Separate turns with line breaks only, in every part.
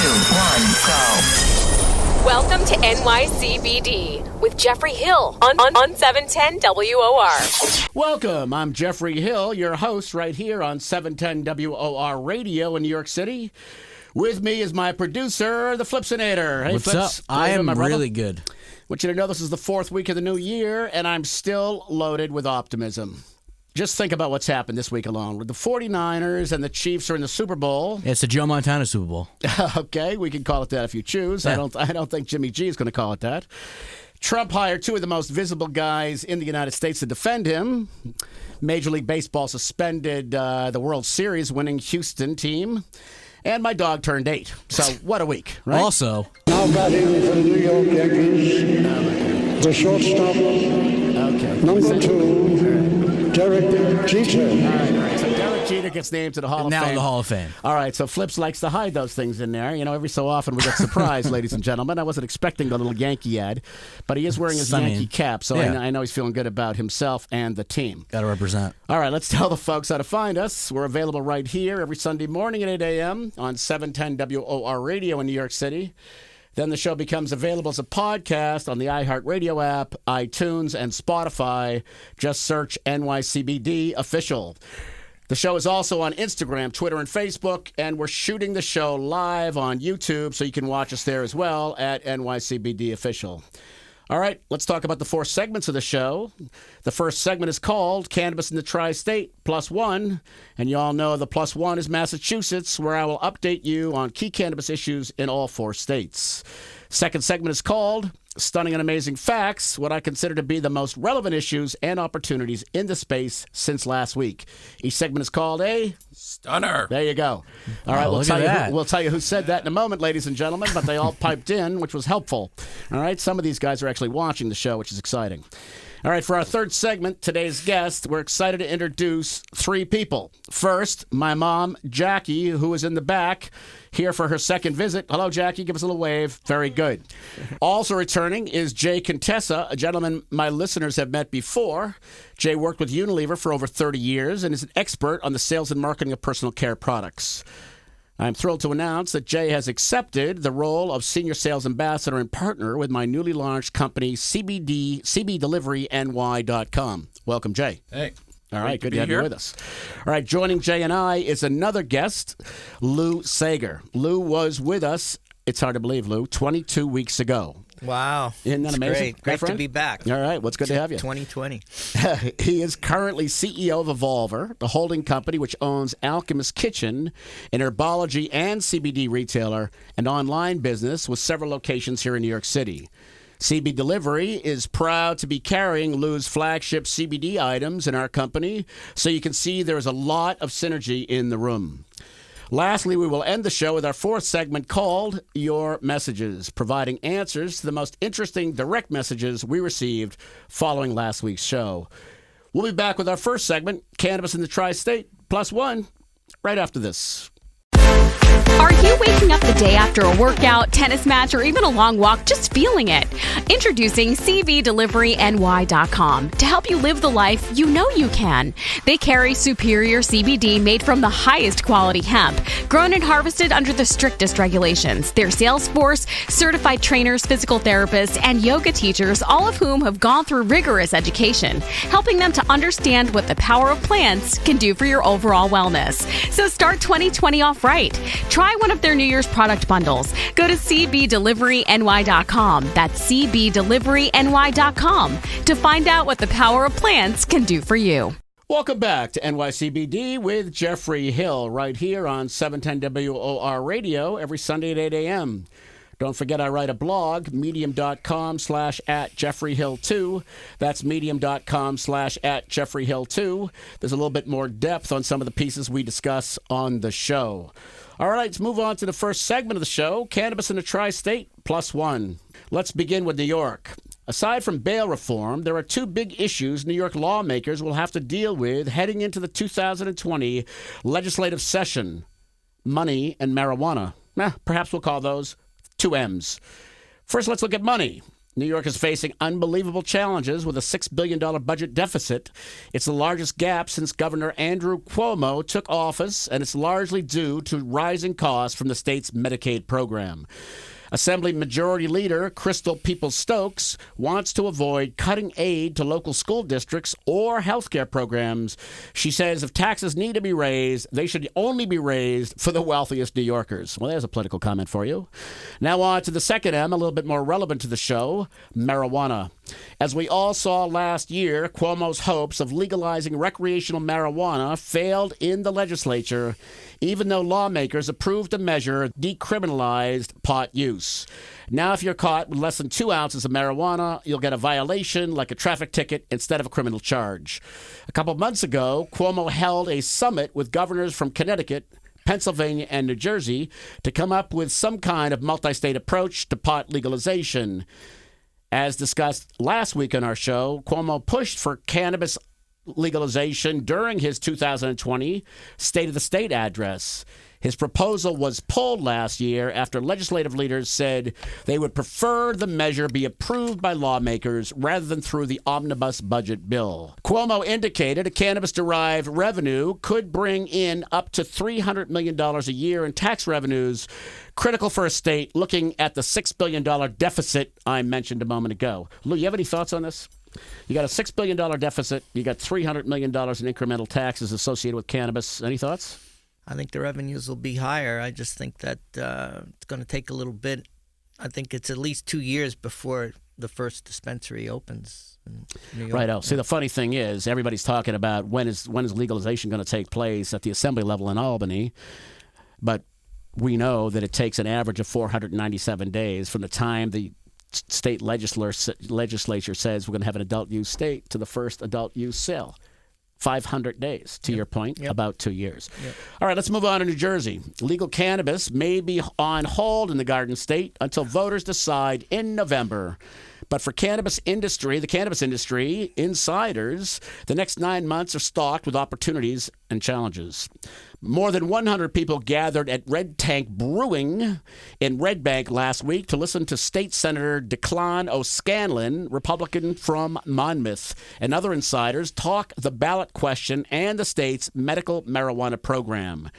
go.
Welcome to NYCBD with Jeffrey Hill on 710 WOR.
Welcome. I'm Jeffrey Hill, your host right here on 710 WOR Radio in New York City. With me is my producer, the Flipsinator. Hey,
What's
Flips.
up? I am really good.
Want you to know this is the fourth week of the new year, and I'm still loaded with optimism. Just think about what's happened this week alone. The 49ers and the Chiefs are in the Super Bowl.
It's the Joe Montana Super Bowl.
Okay, we can call it that if you choose.
Yeah.
I don't think Jimmy G is going to call it that. Trump hired two of the most visible guys in the United States to defend him. Major League Baseball suspended the World Series winning Houston team. And my dog turned 8. So what a week, right?
Also,
Now batting for the New York Yankees, the shortstop, number 2, Derek Jeter.
All right. So Derek Jeter gets named to the Hall of
now
Fame.
the Hall of Fame.
All right, so Flips likes to hide those things in there. You know, every so often we get surprised, ladies and gentlemen. I wasn't expecting the little Yankee ad, but he is wearing his Yankee cap, so
yeah.
I know he's feeling good about himself and the team.
Got to represent.
All right, let's tell the folks how to find us. We're available right here every Sunday morning at 8 a.m. on 710 WOR Radio in New York City. Then the show becomes available as a podcast on the iHeartRadio app, iTunes, and Spotify. Just search NYCBD Official. The show is also on Instagram, Twitter, and Facebook, and we're shooting the show live on YouTube, so you can watch us there as well at NYCBD Official. All right, let's talk about the 4 segments of the show. The first segment is called Cannabis in the Tri-State +1, and you all know the +1 is Massachusetts, where I will update you on key cannabis issues in all 4 states. Second segment is called Stunning and Amazing Facts, what I consider to be the most relevant issues and opportunities in the space since last week. Each segment is called a
Stunner.
There you go. All right,
look at that.
we'll tell you who said that in a moment, ladies and gentlemen, but they all piped in, which was helpful. All right, some of these guys are actually watching the show, which is exciting. All right, for our third segment, today's guest, we're excited to introduce 3 people. First, my mom, Jackie, who is in the back, here for her second visit. Hello, Jackie. Give us a little wave. Very good. Also returning is Jay Contessa, a gentleman my listeners have met before. Jay worked with Unilever for over 30 years and is an expert on the sales and marketing of personal care products. I'm thrilled to announce that Jay has accepted the role of Senior Sales Ambassador and Partner with my newly launched company, CBDLiveryNY.com. Welcome, Jay.
Hey.
All right, good to have
here.
you with us. All right, joining Jay and I is another guest, Lou Sagar. Lou was with us, it's hard to believe, Lou, 22 weeks ago.
Wow.
Isn't that
It's
amazing?
Great
my friend?
to be back.
All right, what's good to have you?
2020.
He is currently CEO of Evolver, the holding company which owns Alchemist Kitchen, an herbology and CBD retailer, and online business with several locations here in New York City. CB Delivery is proud to be carrying Lou's flagship CBD items in our company, so you can see there is a lot of synergy in the room. Lastly, we will end the show with our 4th segment called Your Messages, providing answers to the most interesting direct messages we received following last week's show. We'll be back with our first segment, Cannabis in the Tri-State +1, right after this.
Are you waking up the day after a workout, tennis match, or even a long walk just feeling it? Introducing CBDeliveryNY.com to help you live the life you know you can. They carry superior CBD made from the highest quality hemp, grown and harvested under the strictest regulations. Their sales force, certified trainers, physical therapists, and yoga teachers, all of whom have gone through rigorous education, helping them to understand what the power of plants can do for your overall wellness. So start 2020 off right. Try one of their New Year's product bundles. Go to CBDeliveryNY.com. That's CBDeliveryNY.com to find out what the power of plants can do for you.
Welcome back to NYCBD with Jeffrey Hill right here on 710 WOR Radio every Sunday at 8 a.m. Don't forget I write a blog, medium.com/@JeffreyHill2. That's medium.com/@JeffreyHill2. There's a little bit more depth on some of the pieces we discuss on the show. All right, let's move on to the first segment of the show, Cannabis in the Tri-State +1. Let's begin with New York. Aside from bail reform, there are 2 big issues New York lawmakers will have to deal with heading into the 2020 legislative session. Money and marijuana. Perhaps we'll call those 2 M's. First, let's look at money. New York is facing unbelievable challenges with a $6 billion budget deficit. It's the largest gap since Governor Andrew Cuomo took office, and it's largely due to rising costs from the state's Medicaid program. Assembly Majority Leader Crystal Peoples-Stokes wants to avoid cutting aid to local school districts or healthcare programs. She says if taxes need to be raised, they should only be raised for the wealthiest New Yorkers. Well, there's a political comment for you. Now on to the second M, a little bit more relevant to the show, marijuana. As we all saw last year, Cuomo's hopes of legalizing recreational marijuana failed in the legislature, even though lawmakers approved a measure decriminalized pot use. Now, if you're caught with less than 2 ounces of marijuana, you'll get a violation like a traffic ticket instead of a criminal charge. A couple months ago, Cuomo held a summit with governors from Connecticut, Pennsylvania, and New Jersey to come up with some kind of multi-state approach to pot legalization. As discussed last week on our show, Cuomo pushed for cannabis legalization during his 2020 State of the State address. His proposal was pulled last year after legislative leaders said they would prefer the measure be approved by lawmakers rather than through the omnibus budget bill. Cuomo indicated a cannabis-derived revenue could bring in up to $300 million a year in tax revenues, critical for a state looking at the $6 billion deficit I mentioned a moment ago. Lou, you have any thoughts on this? You got a $6 billion deficit. You got $300 million in incremental taxes associated with cannabis. Any thoughts?
I think the revenues will be higher. I just think that it's going to take a little bit. I think it's at least 2 years before the first dispensary opens in New York.
Right. See, the funny thing is, everybody's talking about when is legalization going to take place at the assembly level in Albany, but we know that it takes an average of 497 days from the time the state legislature says we're going to have an adult use state to the first adult use sale. 500 days, to your point, about 2 years. Yep. All right, let's move on to New Jersey. Legal cannabis may be on hold in the Garden State until voters decide in November. But for the cannabis industry, insiders, the next 9 months are stocked with opportunities and challenges. More than 100 people gathered at Red Tank Brewing in Red Bank last week to listen to State Senator Declan O'Scanlan, Republican from Monmouth, and other insiders talk the ballot question and the state's medical marijuana program.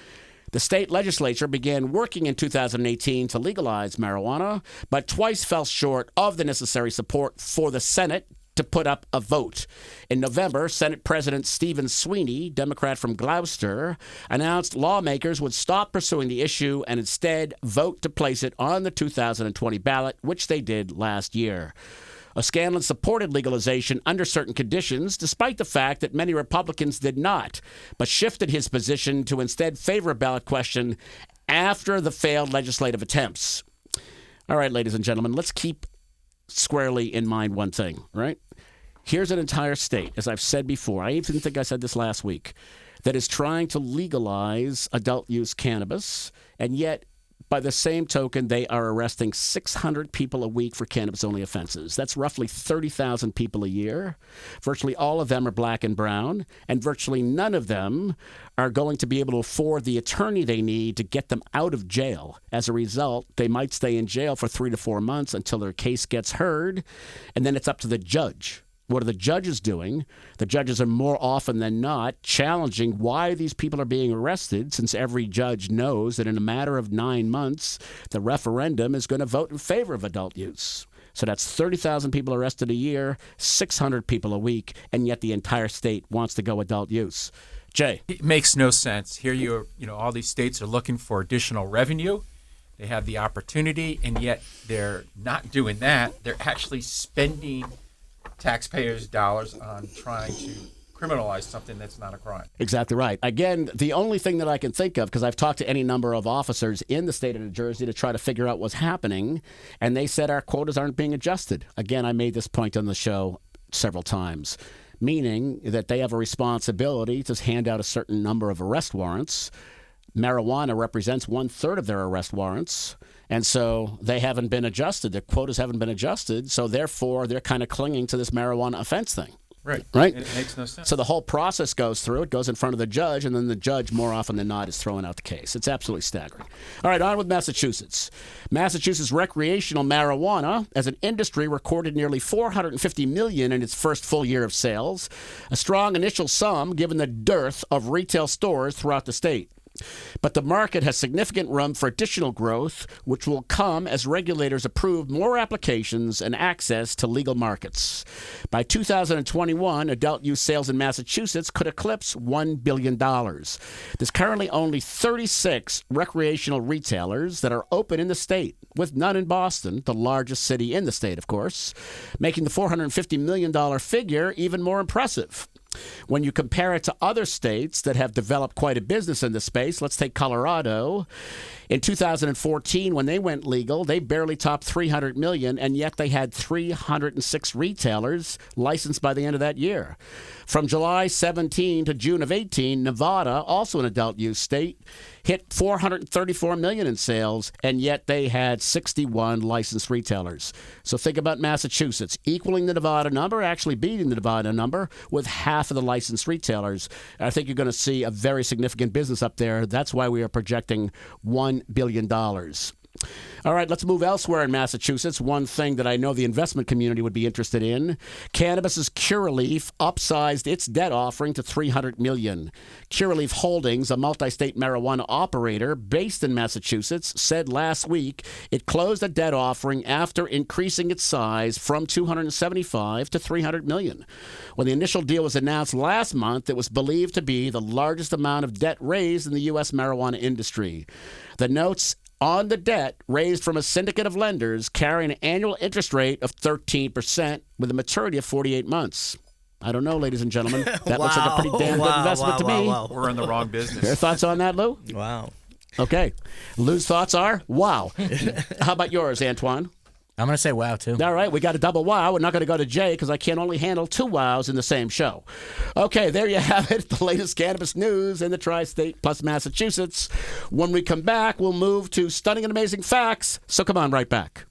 The state legislature began working in 2018 to legalize marijuana, but twice fell short of the necessary support for the Senate to put up a vote. In November, Senate President Stephen Sweeney, Democrat from Gloucester, announced lawmakers would stop pursuing the issue and instead vote to place it on the 2020 ballot, which they did last year. O'Scanlan supported legalization under certain conditions, despite the fact that many Republicans did not, but shifted his position to instead favor a ballot question after the failed legislative attempts. All right, ladies and gentlemen, let's keep squarely in mind one thing, right? Here's an entire state, as I've said before, I even think I said this last week, that is trying to legalize adult use cannabis, and yet by the same token, they are arresting 600 people a week for cannabis-only offenses. That's roughly 30,000 people a year. Virtually all of them are black and brown, and virtually none of them are going to be able to afford the attorney they need to get them out of jail. As a result, they might stay in jail for 3 to 4 months until their case gets heard, and then it's up to the judge. What are the judges doing? The judges are more often than not challenging why these people are being arrested, since every judge knows that in a matter of 9 months, the referendum is going to vote in favor of adult use. So that's 30,000 people arrested a year, 600 people a week, and yet the entire state wants to go adult use. Jay.
It makes no sense. Here all these states are looking for additional revenue. They have the opportunity, and yet they're not doing that. They're actually spending taxpayers' dollars on trying to criminalize something that's not a crime.
Exactly right. Again, the only thing that I can think of, because I've talked to any number of officers in the state of New Jersey to try to figure out what's happening, and they said our quotas aren't being adjusted. Again, I made this point on the show several times, meaning that they have a responsibility to hand out a certain number of arrest warrants. Marijuana represents 1/3 of their arrest warrants. And so they haven't been adjusted. Their quotas haven't been adjusted. So therefore, they're kind of clinging to this marijuana offense thing.
Right.
Right?
It makes no sense.
So the whole process goes through. It goes in front of the judge, and then the judge, more often than not, is throwing out the case. It's absolutely staggering. All right, on with Massachusetts. Massachusetts recreational marijuana, as an industry, recorded nearly $450 million in its first full year of sales, a strong initial sum given the dearth of retail stores throughout the state. But the market has significant room for additional growth, which will come as regulators approve more applications and access to legal markets. By 2021, adult use sales in Massachusetts could eclipse $1 billion. There's currently only 36 recreational retailers that are open in the state, with none in Boston, the largest city in the state, of course, making the $450 million figure even more impressive. When you compare it to other states that have developed quite a business in this space, let's take Colorado. In 2014, when they went legal, they barely topped $300 million, and yet they had 306 retailers licensed by the end of that year. From July 17 to June of 18, Nevada, also an adult use state, hit $434 million in sales, and yet they had 61 licensed retailers. So think about Massachusetts, equaling the Nevada number, actually beating the Nevada number, with half of the licensed retailers. I think you're going to see a very significant business up there. That's why we are projecting $1 billion. All right, let's move elsewhere in Massachusetts. One thing that I know the investment community would be interested in. Cannabis's Curaleaf upsized its debt offering to $300 million. Curaleaf Holdings, a multi-state marijuana operator based in Massachusetts, said last week it closed a debt offering after increasing its size from $275 to $300 million. When the initial deal was announced last month, it was believed to be the largest amount of debt raised in the U.S. marijuana industry. The notes on the debt raised from a syndicate of lenders carry an annual interest rate of 13% with a maturity of 48 months. I don't know, ladies and gentlemen. That looks like a pretty damn good investment to me.
We're in the wrong business.
Your thoughts on that, Lou?
Wow.
Okay. Lou's thoughts are, wow. How about yours, Antoine?
I'm going to say wow, too.
All right, we got a double wow. We're not going to go to Jay because I can't only handle two wows in the same show. Okay, there you have it, the latest cannabis news in the tri-state plus Massachusetts. When we come back, we'll move to stunning and amazing facts. So come on right back.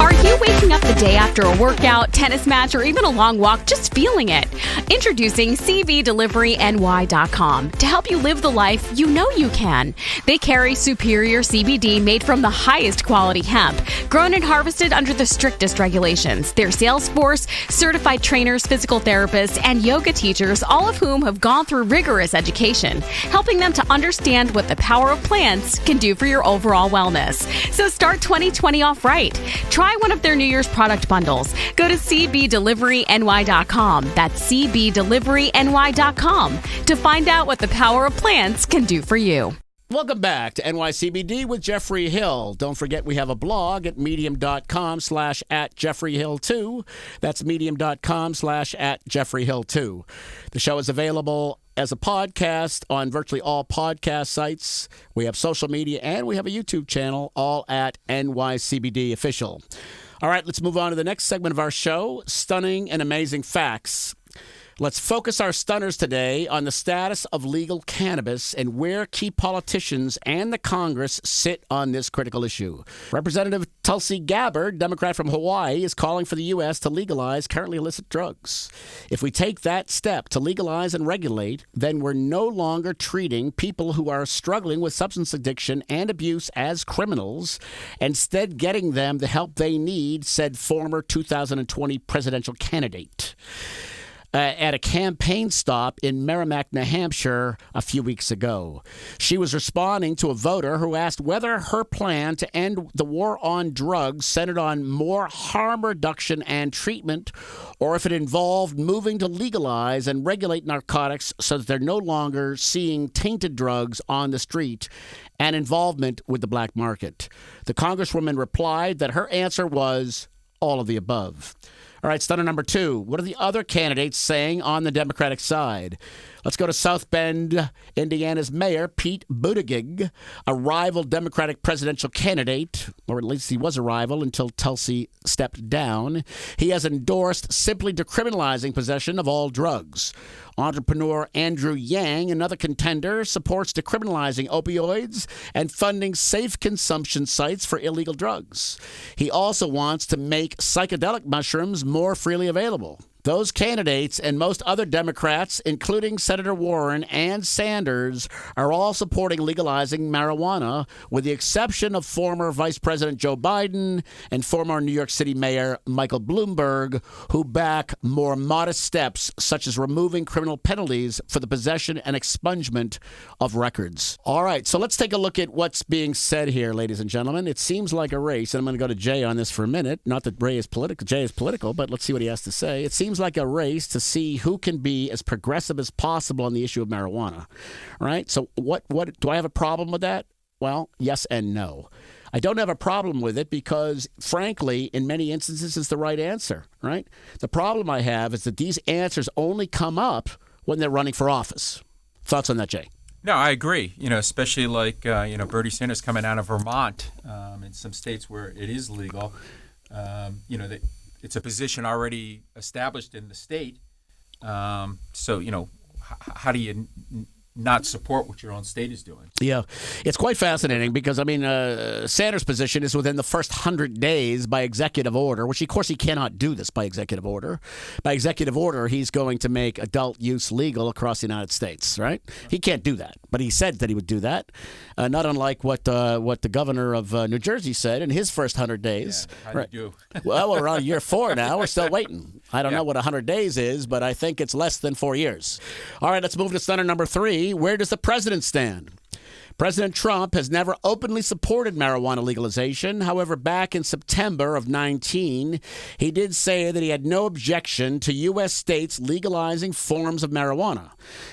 Are you waking up the day after a workout, tennis match, or even a long walk just feeling it? Introducing CBDeliveryNY.com to help you live the life you know you can. They carry superior CBD made from the highest quality hemp, grown and harvested under the strictest regulations. Their sales force, certified trainers, physical therapists, and yoga teachers, all of whom have gone through rigorous education, helping them to understand what the power of plants can do for your overall wellness. So start 2020 off right. Try one of their New Year's product bundles. Go to CBDeliveryNY.com. That's CBDeliveryNY.com to find out what the power of plants can do for you.
Welcome back to NYCBD with Jeffrey Hill. Don't forget we have a blog at medium.com/@JeffreyHill2. That's medium.com/@JeffreyHill2. The show is available as a podcast on virtually all podcast sites. We have social media and we have a YouTube channel, all at NYCBD Official. All right, let's move on to the next segment of our show, Stunning and Amazing Facts. Let's focus our stunners today on the status of legal cannabis and where key politicians and the Congress sit on this critical issue. Representative Tulsi Gabbard, Democrat from Hawaii, is calling for the U.S. to legalize currently illicit drugs. If we take that step to legalize and regulate, then we're no longer treating people who are struggling with substance addiction and abuse as criminals, instead getting them the help they need, said former 2020 presidential candidate. At a campaign stop in Merrimack, New Hampshire, a few weeks ago. She was responding to a voter who asked whether her plan to end the war on drugs centered on more harm reduction and treatment, or if it involved moving to legalize and regulate narcotics so that they're no longer seeing tainted drugs on the street and involvement with the black market. The Congresswoman replied that her answer was all of the above. All right, stunner number 2. What are the other candidates saying on the Democratic side? Let's go to South Bend, Indiana's Mayor Pete Buttigieg, a rival Democratic presidential candidate, or at least he was a rival until Tulsi stepped down. He has endorsed simply decriminalizing possession of all drugs. Entrepreneur Andrew Yang, another contender, supports decriminalizing opioids and funding safe consumption sites for illegal drugs. He also wants to make psychedelic mushrooms more freely available. Those candidates and most other Democrats, including Senator Warren and Sanders, are all supporting legalizing marijuana, with the exception of former Vice President Joe Biden and former New York City Mayor Michael Bloomberg, who back more modest steps such as removing criminal penalties for the possession and expungement of records. All right, so let's take a look at what's being said here, ladies and gentlemen. It seems like a race, and I'm going to go to Jay on this for a minute. Not that Jay is political, but let's see what he has to say. It seems like a race to see who can be as progressive as possible on the issue of marijuana, right? So what do I have a problem with that? Well, yes and no. I don't have a problem with it because, frankly, in many instances, it's the right answer, right? The problem I have is that these answers only come up when they're running for office. Thoughts on that, Jay?
No, I agree. Especially like, Bernie Sanders coming out of Vermont, in some states where it is legal. It's a position already established in the state. So, how do you not support what your own state is doing?
Yeah, it's quite fascinating because, Sanders' position is within the first 100 days by executive order, which, of course, he cannot do this by executive order. By executive order, he's going to make adult use legal across the United States, right? He can't do that, but he said that he would do that, not unlike what the governor of New Jersey said in his first 100 days.
Yeah, how do you do?
Well, we're on year 4 now. We're still waiting. I don't know what 100 days is, but I think it's less than 4 years. All right, let's move to stunner number 3. Where does the president stand? President Trump has never openly supported marijuana legalization. However, back in September of 2019, he did say that he had no objection to U.S. states legalizing forms of marijuana.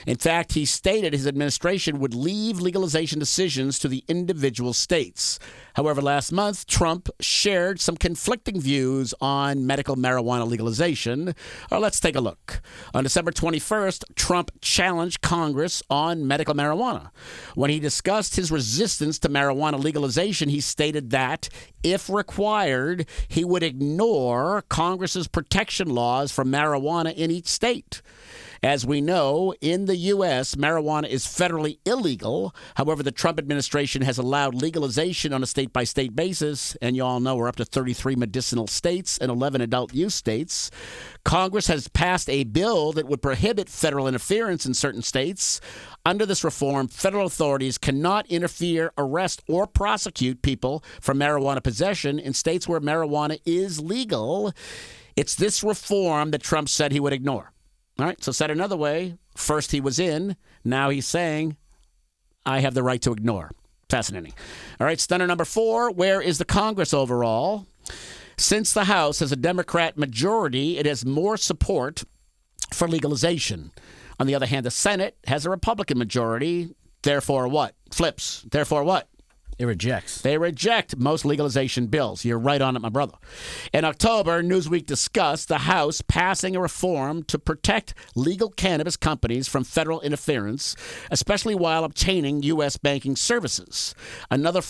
In fact, he stated his administration would leave legalization decisions to the individual states. However, last month, Trump shared some conflicting views on medical marijuana legalization. Let's take a look. On December 21st, Trump challenged Congress on medical marijuana. When he discussed his resistance to marijuana legalization, he stated that, if required, he would ignore Congress's protection laws for marijuana in each state. As we know, in the U.S., marijuana is federally illegal. However, the Trump administration has allowed legalization on a state-by-state basis, and you all know we're up to 33 medicinal states and 11 adult use states. Congress has passed a bill that would prohibit federal interference in certain states. Under this reform, federal authorities cannot interfere, arrest, or prosecute people for marijuana possession in states where marijuana is legal. It's this reform that Trump said he would ignore. All right, so said another way, first he was in, now he's saying, I have the right to ignore. Fascinating. All right, stunner number 4, where is the Congress overall? Since the House has a Democrat majority, it has more support for legalization. On the other hand, the Senate has a Republican majority. Therefore what? Flips. Therefore what?
It rejects.
They reject most legalization bills. You're right on it, my brother. In October, Newsweek discussed the House passing a reform to protect legal cannabis companies from federal interference, especially while obtaining U.S. banking services. Another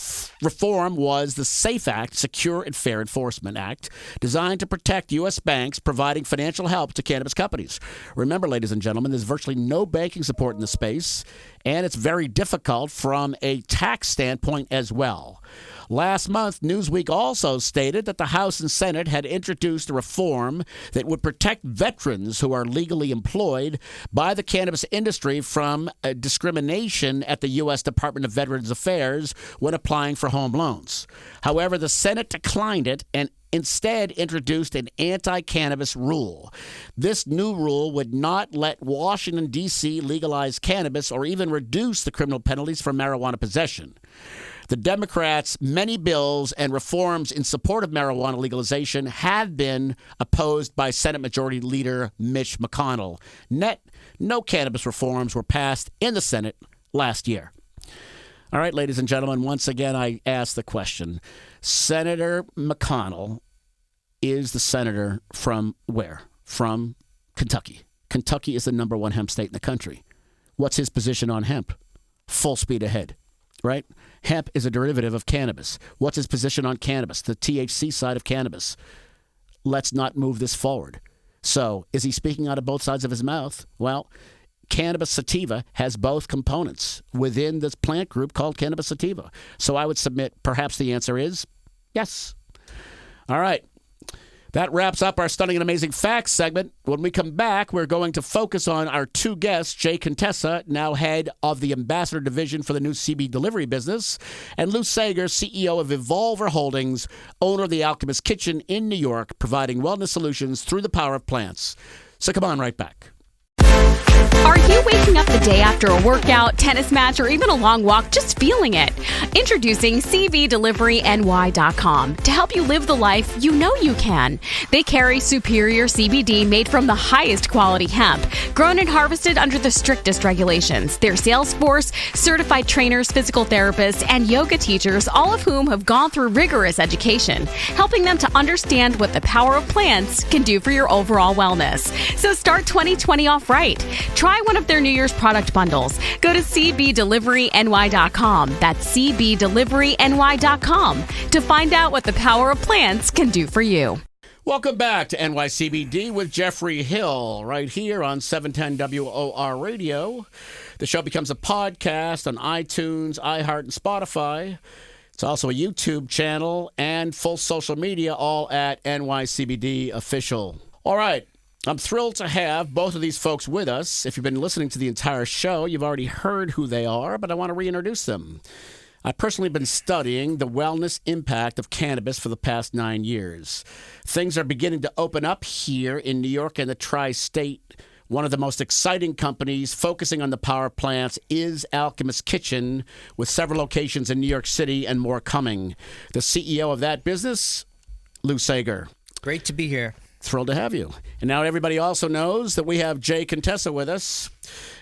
reform was the SAFE Act, Secure and Fair Enforcement Act, designed to protect U.S. banks providing financial help to cannabis companies. Remember, ladies and gentlemen, there's virtually no banking support in the space, and it's very difficult from a tax standpoint as well. Last month, Newsweek also stated that the House and Senate had introduced a reform that would protect veterans who are legally employed by the cannabis industry from discrimination at the U.S. Department of Veterans Affairs when applying for home loans. However, the Senate declined it and instead introduced an anti-cannabis rule. This new rule would not let Washington, D.C. legalize cannabis or even reduce the criminal penalties for marijuana possession. The Democrats' many bills and reforms in support of marijuana legalization have been opposed by Senate Majority Leader Mitch McConnell. No cannabis reforms were passed in the Senate last year. All right, ladies and gentlemen, once again, I ask the question. Senator McConnell is the senator from where? From Kentucky. Kentucky is the number 1 hemp state in the country. What's his position on hemp? Full speed ahead, right? Hemp is a derivative of cannabis. What's his position on cannabis? The THC side of cannabis. Let's not move this forward. So, is he speaking out of both sides of his mouth? Well, cannabis sativa has both components within this plant group called cannabis sativa. So I would submit perhaps the answer is yes. All right. That wraps up our Stunning and Amazing Facts segment. When we come back, we're going to focus on our two guests, Jay Contessa, now head of the Ambassador Division for the new CB delivery business, and Lou Sagar, CEO of Evolver Holdings, owner of the Alchemist Kitchen in New York, providing wellness solutions through the power of plants. So come on right back.
Are you waking up the day after a workout, tennis match, or even a long walk just feeling it? Introducing CBDeliveryNY.com to help you live the life you know you can. They carry superior CBD made from the highest quality hemp, grown and harvested under the strictest regulations. Their sales force, certified trainers, physical therapists, and yoga teachers, all of whom have gone through rigorous education, helping them to understand what the power of plants can do for your overall wellness. So start 2020 off right. Try one of their New Year's product bundles. Go to CBDeliveryNY.com. That's CBDeliveryNY.com to find out what the power of plants can do for you.
Welcome back to NYCBD with Jeffrey Hill right here on 710 WOR Radio. The show becomes a podcast on iTunes, iHeart, and Spotify. It's also a YouTube channel and full social media, all at NYCBD Official. All right. I'm thrilled to have both of these folks with us. If you've been listening to the entire show, you've already heard who they are, but I want to reintroduce them. I've personally been studying the wellness impact of cannabis for the past 9 years. Things are beginning to open up here in New York and the tri-state. One of the most exciting companies focusing on the power plants is Alchemist Kitchen, with several locations in New York City and more coming. The CEO of that business, Lou Sagar.
Great to be here.
Thrilled to have you. And now everybody also knows that we have Jay Contessa with us.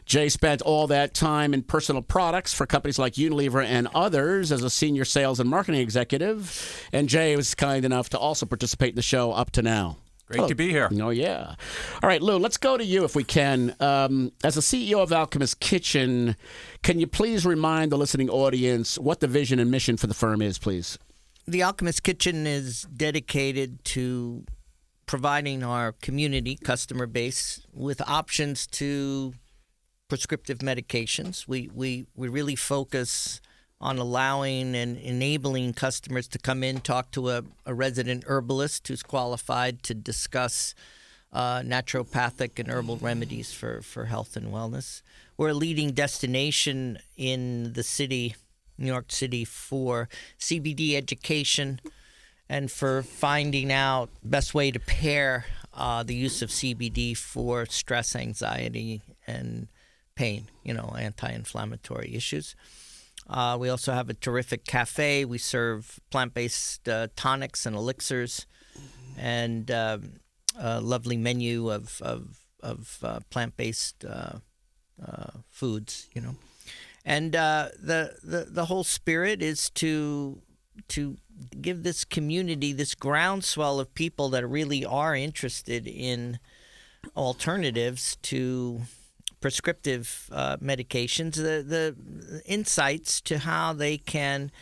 Jay spent all that time in personal products for companies like Unilever and others as a senior sales and marketing executive. And Jay was kind enough to also participate in the show up to now.
Great to be here.
Oh, yeah. All right, Lou, let's go to you if we can. As the CEO of Alchemist Kitchen, can you please remind the listening audience what the vision and mission for the firm is, please?
The Alchemist Kitchen is dedicated to providing our community, customer base, with options to prescriptive medications. We really focus on allowing and enabling customers to come in, talk to a resident herbalist who's qualified to discuss naturopathic and herbal remedies for health and wellness. We're a leading destination in the city, New York City, for CBD education and for finding out best way to pair the use of CBD for stress, anxiety, and pain, anti-inflammatory issues. We also have a terrific cafe. We serve plant-based tonics and elixirs, and a lovely menu of plant-based foods. And the whole spirit is to give this community this groundswell of people that really are interested in alternatives to prescriptive medications, the insights to how they can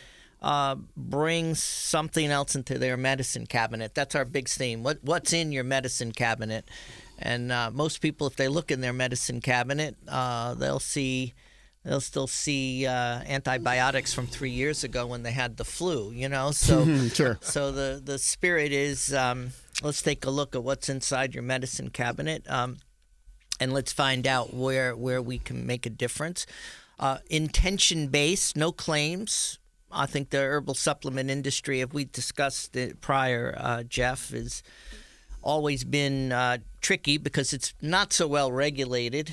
bring something else into their medicine cabinet. That's our big theme. What's in your medicine cabinet? And most people, if they look in their medicine cabinet, they'll still see antibiotics from 3 years ago when they had the flu, So,
Sure.
So the spirit is, let's take a look at what's inside your medicine cabinet, and let's find out where we can make a difference. Intention-based, no claims. I think the herbal supplement industry, if we discussed it prior, Jeff, has always been tricky because it's not so well regulated.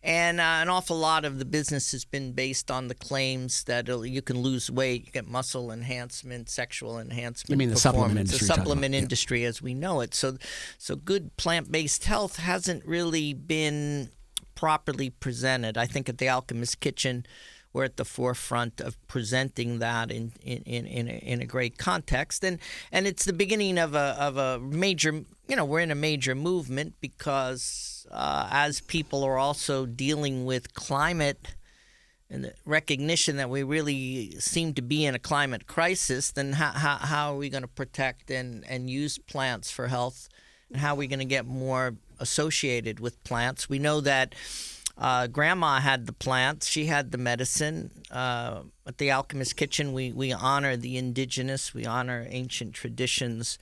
And an awful lot of the business has been based on the claims that you can lose weight, you get muscle enhancement, sexual enhancement.
You mean the supplement industry?
The supplement industry as we know it. So good plant-based health hasn't really been properly presented. I think at the Alchemist Kitchen, we're at the forefront of presenting that in a great context, and it's the beginning of a major. We're in a major movement because as people are also dealing with climate and the recognition that we really seem to be in a climate crisis, then how are we going to protect and use plants for health, and how are we going to get more associated with plants? We know that Grandma had the plants, she had the medicine. At the Alchemist Kitchen, we honor the indigenous, we honor ancient traditions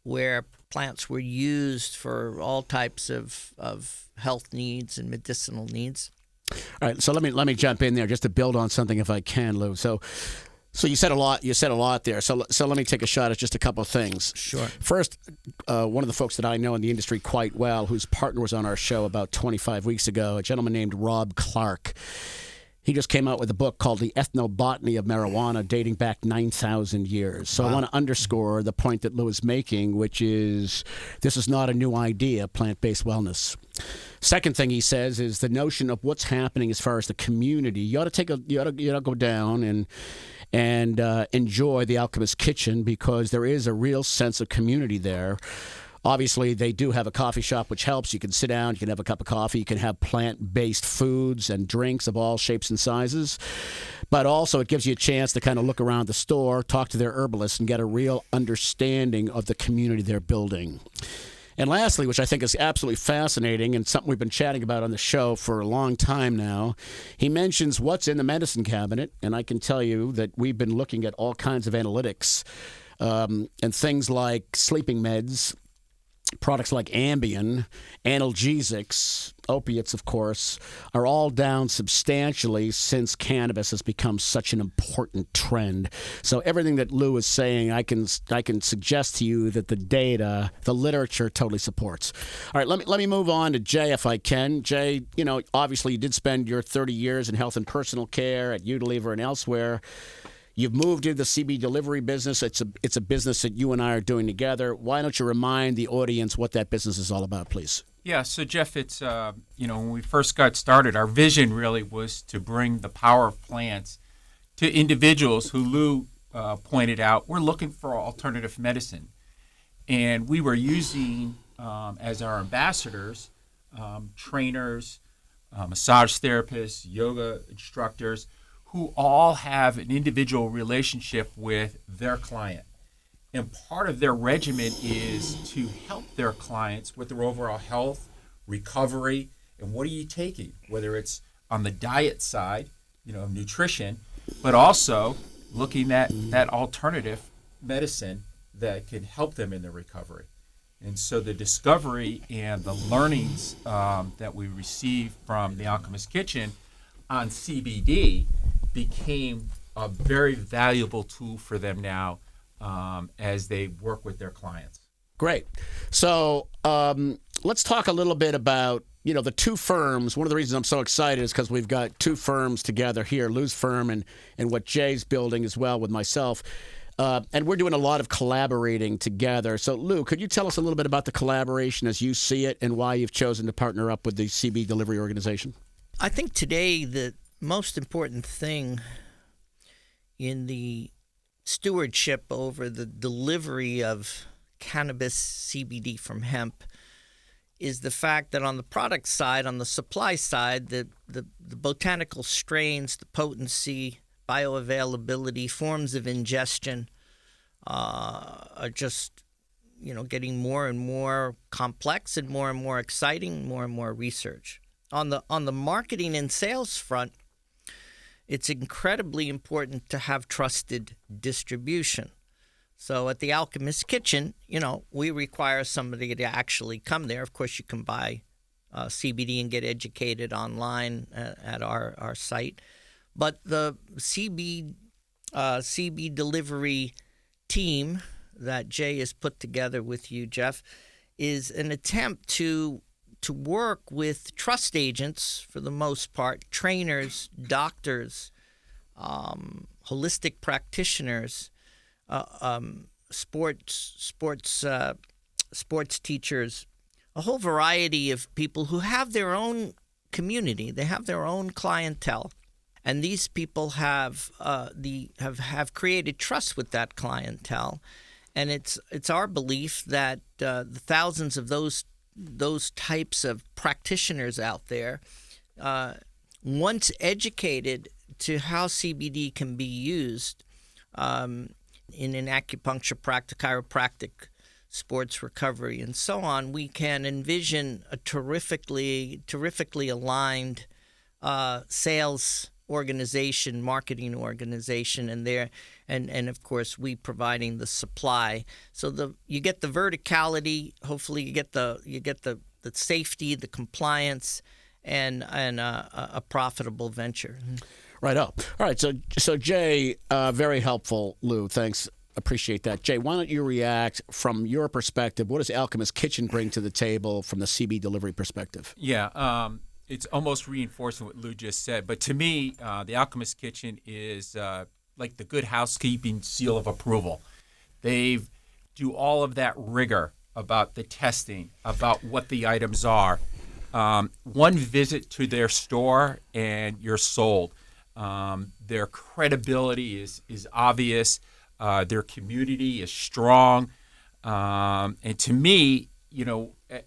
where plants were used for all types of health needs and medicinal needs.
All right, so let me jump in there just to build on something if I can, Lou. So you said a lot. You said a lot there. So let me take a shot at just a couple of things.
Sure.
First, one of the folks that I know in the industry quite well, whose partner was on our show about 25 weeks ago, a gentleman named Rob Clark. He just came out with a book called The Ethnobotany of Marijuana, dating back 9,000 years. So I want to underscore the point that Lou is making, which is this is not a new idea, plant-based wellness. Second thing he says is the notion of what's happening as far as the community. You ought to go down and enjoy the Alchemist Kitchen because there is a real sense of community there. Obviously, they do have a coffee shop, which helps. You can sit down, you can have a cup of coffee, you can have plant-based foods and drinks of all shapes and sizes. But also, it gives you a chance to kind of look around the store, talk to their herbalists, and get a real understanding of the community they're building. And lastly, which I think is absolutely fascinating and something we've been chatting about on the show for a long time now, he mentions what's in the medicine cabinet. And I can tell you that we've been looking at all kinds of analytics and things like sleeping meds, products like Ambien, analgesics, opiates, of course, are all down substantially since cannabis has become such an important trend. So everything that Lou is saying, I can suggest to you that the data, the literature totally supports. All right, let me move on to Jay if I can. Jay, obviously you did spend your 30 years in health and personal care at Unilever and elsewhere. You've moved into the CB delivery business. It's a business that you and I are doing together. Why don't you remind the audience what that business is all about, please?
Yeah, so Jeff, it's, when we first got started, our vision really was to bring the power of plants to individuals who Lou pointed out were looking for alternative medicine. And we were using, as our ambassadors, trainers, massage therapists, yoga instructors, who all have an individual relationship with their client. And part of their regimen is to help their clients with their overall health, recovery, and what are you taking, whether it's on the diet side, nutrition, but also looking at that alternative medicine that can help them in their recovery. And so the discovery and the learnings that we received from the Alchemist Kitchen on CBD became a very valuable tool for them now as they work with their clients.
Great. So let's talk a little bit about, the two firms. One of the reasons I'm so excited is because we've got two firms together here, Lou's firm and what Jay's building as well with myself. And we're doing a lot of collaborating together. So, Lou, could you tell us a little bit about the collaboration as you see it and why you've chosen to partner up with the CB Delivery Organization?
I think today the most important thing in the stewardship over the delivery of cannabis CBD from hemp is the fact that on the product side, on the supply side, the botanical strains, the potency, bioavailability, forms of ingestion are just getting more and more complex and more exciting, more and more research. On the marketing and sales front, it's incredibly important to have trusted distribution. So at the Alchemist Kitchen, we require somebody to actually come there. Of course, you can buy CBD and get educated online at our site. But the CB delivery team that Jay has put together with you, Jeff, is an attempt to work with trust agents, for the most part, trainers, doctors, holistic practitioners, sports teachers, a whole variety of people who have their own community. They have their own clientele, and these people have created trust with that clientele. And it's our belief that the thousands of those types of practitioners out there, once educated to how CBD can be used in an acupuncture practice, chiropractic, sports recovery, and so on, we can envision a terrifically aligned sales organization, marketing organization, and of course we providing the supply. So you get the verticality. Hopefully, you get the safety, the compliance, and a profitable venture.
Right up. All right. So Jay, very helpful. Lou, thanks. Appreciate that. Jay, why don't you react from your perspective? What does Alchemist Kitchen bring to the table from the CB delivery perspective?
Yeah. It's almost reinforcing what Lou just said. But to me, the Alchemist Kitchen is like the good housekeeping seal of approval. They do all of that rigor about the testing, about what the items are. One visit to their store and you're sold. Their credibility is obvious. Their community is strong. And to me,